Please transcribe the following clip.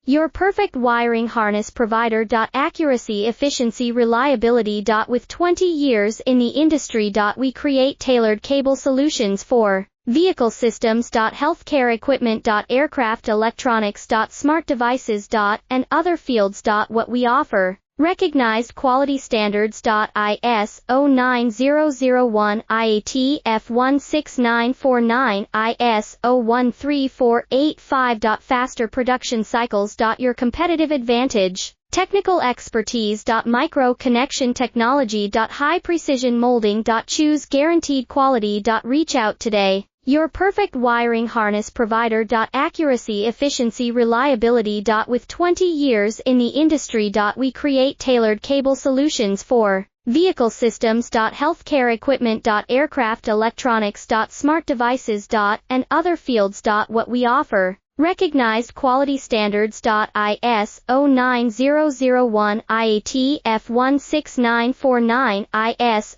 Your perfect wiring harness provider. Accuracy, efficiency, reliability. With 20 years in the industry. We create tailored cable solutions for vehicle systems. Healthcare equipment. Aircraft electronics. Smart devices. And other fields. What we offer. Recognized quality standards. ISO 9001, IAT F16949, ISO 13485. Faster production cycles. Your competitive advantage. Technical expertise. Micro connection technology. High precision molding. Choose guaranteed quality. Reach out today. Your perfect wiring harness provider. Accuracy, efficiency, reliability. With 20 years in the industry. We create tailored cable solutions for vehicle systems. Healthcare equipment. Aircraft electronics. Smart devices. And other fields. What we offer. Recognized quality standards. ISO 9001, IAT F16949, ISO